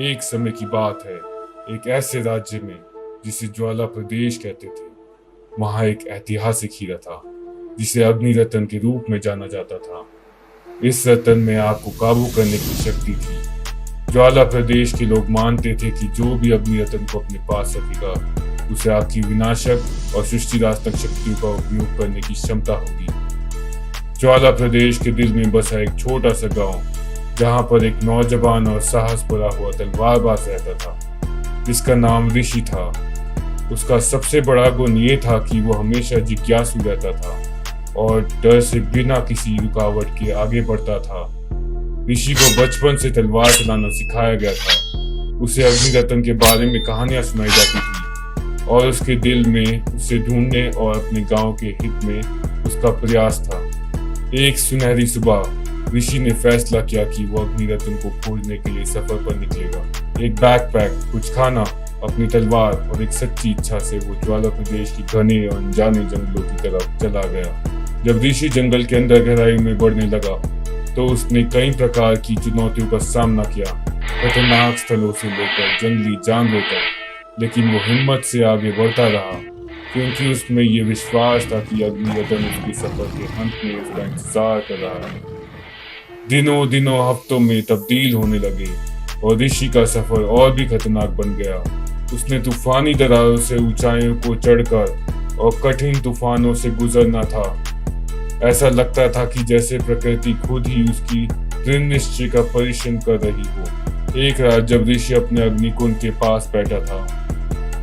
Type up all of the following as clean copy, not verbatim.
एक समय की बात है, एक ऐसे राज्य में जिसे ज्वाला प्रदेश कहते थे। वहां एक ऐतिहासिक हीरा था जिसे अग्नि रत्न के रूप में जाना जाता था। इस रत्न में आग को काबू करने की शक्ति थी। ज्वाला प्रदेश के लोग मानते थे कि जो भी अग्नि रत्न को अपने पास रखेगा उसे आग की विनाशक और सृष्टिनाशक शक्तियों का उपयोग करने की क्षमता होगी। ज्वाला प्रदेश के दिल में बसा एक छोटा सा गांव, जहां पर एक नौजवान और साहस भरा हुआ तलवारबाज रहता था जिसका नाम ऋषि था। उसका सबसे बड़ा गुण ये था कि वो हमेशा जिज्ञासु रहता था और डर से बिना किसी रुकावट के आगे बढ़ता था। ऋषि को बचपन से तलवार चलाना सिखाया गया था। उसे अग्नि रत्न के बारे में कहानियां सुनाई जाती थी और उसके दिल में उसे ढूंढने और अपने गांव के हित में उसका प्रयास था। एक सुनहरी सुबह ऋषि ने फैसला किया कि वो अग्नि रत्न को खोजने के लिए सफर पर निकलेगा। एक बैकपैक, कुछ खाना, अपनी तलवार और एक सच्ची इच्छा से वो ज्वाला प्रदेश की घने और अनजाने जंगलों की तरफ चला गया। जब ऋषि जंगल के अंदर गहराई में बढ़ने लगा तो उसने कई प्रकार की चुनौतियों का सामना किया, खतरनाक स्थलों से लेकर जंगली जानवरों तक। लेकिन वो हिम्मत से आगे बढ़ता रहा क्योंकि उसमें ये विश्वास था कि अग्नि रत्न उसके सफर के अंत में उसका इंतजार कर रहा है। दिनों दिनों हफ्तों में तब्दील होने लगे और ऋषि का सफर और भी खतरनाक बन गया। उसने तूफानी दरारों से ऊंचाइयों को चढ़कर और कठिन तूफानों से गुजरना था। ऐसा लगता था कि जैसे प्रकृति खुद ही उसकी दृढ़ निश्चय का परीक्षण कर रही हो। एक रात जब ऋषि अपने अग्निकुंड के पास बैठा था,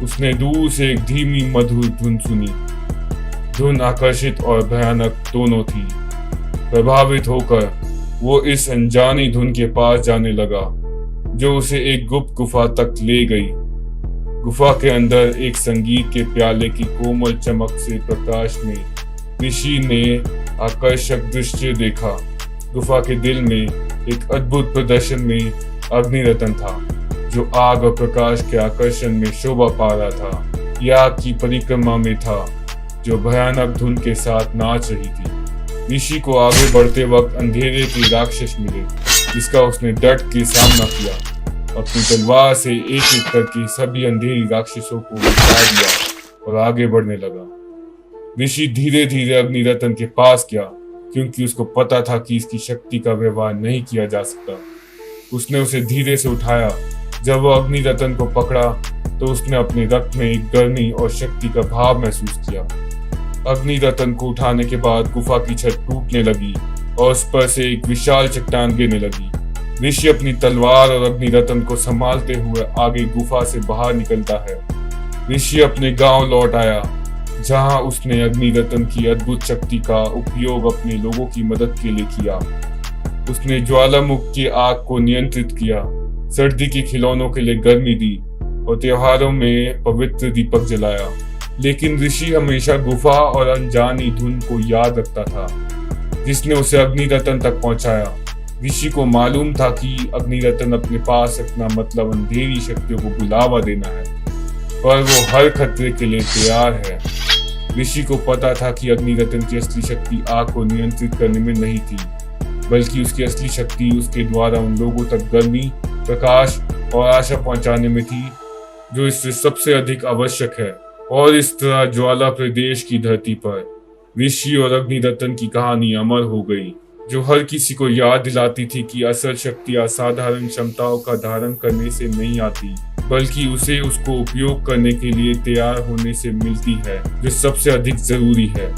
उसने दूर से एक धीमी मधुर धुन सुनी। धुन आकर्षित और भयानक दोनों थी। प्रभावित होकर वो इस अनजानी धुन के पास जाने लगा जो उसे एक गुप्त गुफा तक ले गई। गुफा के अंदर एक संगीत के प्याले की कोमल चमक से प्रकाश में ऋषि ने आकर्षक दृश्य देखा। गुफा के दिल में एक अद्भुत प्रदर्शन में अग्नि रत्न था जो आग और प्रकाश के आकर्षण में शोभा पा रहा था। यह आग की परिक्रमा में था जो भयानक धुन के साथ नाच रही थी। ऋषि को आगे बढ़ते वक्त अंधेरे के राक्षस मिले जिसका उसने डट के सामना किया। अपनी तलवार से एक एक करके सभी अंधेरी राक्षसों को मिटा दिया और आगे बढ़ने लगा। ऋषि धीरे धीरे अग्नि रत्न के पास गया क्योंकि उसको पता था कि इसकी शक्ति का व्यवहार नहीं किया जा सकता। उसने उसे धीरे से उठाया। जब वो अग्नि रत्न को पकड़ा तो उसने अपने रक्त में एक गर्मी और शक्ति का भाव महसूस किया। अग्नि रत्न को उठाने के बाद गुफा की छत टूटने लगी और उस पर से एक विशाल चट्टान गिरने लगी। ऋषि अपनी तलवार और अग्नि रत्न को संभालते हुए आगे गुफा से बाहर निकलता है। ऋषि अपने गांव लौट आया जहां उसने अग्नि रत्न की अद्भुत शक्ति का उपयोग अपने लोगों की मदद के लिए किया। उसने ज्वालामुख की आग को नियंत्रित किया, सर्दी के खिलौनों के लिए गर्मी दी और त्योहारों में पवित्र दीपक जलाया। लेकिन ऋषि हमेशा गुफा और अनजानी धुन को याद रखता था जिसने उसे अग्नि रत्न तक पहुंचाया। ऋषि को मालूम था कि अग्नि रत्न अपने पास रखना मतलब अंधेरी शक्तियों को बुलावा देना है, पर वो हर खतरे के लिए तैयार है। ऋषि को पता था कि अग्नि रत्न की असली शक्ति आग को नियंत्रित करने में नहीं थी, बल्कि उसकी असली शक्ति उसके द्वारा उन लोगों तक गर्मी, प्रकाश और आशा पहुंचाने में थी जो इससे सबसे अधिक आवश्यक है। और इस तरह ज्वाला प्रदेश की धरती पर ऋषि और अग्नि रत्न की कहानी अमर हो गई, जो हर किसी को याद दिलाती थी कि असल शक्ति असाधारण क्षमताओं का धारण करने से नहीं आती, बल्कि उसे उसको उपयोग करने के लिए तैयार होने से मिलती है, जो सबसे अधिक जरूरी है।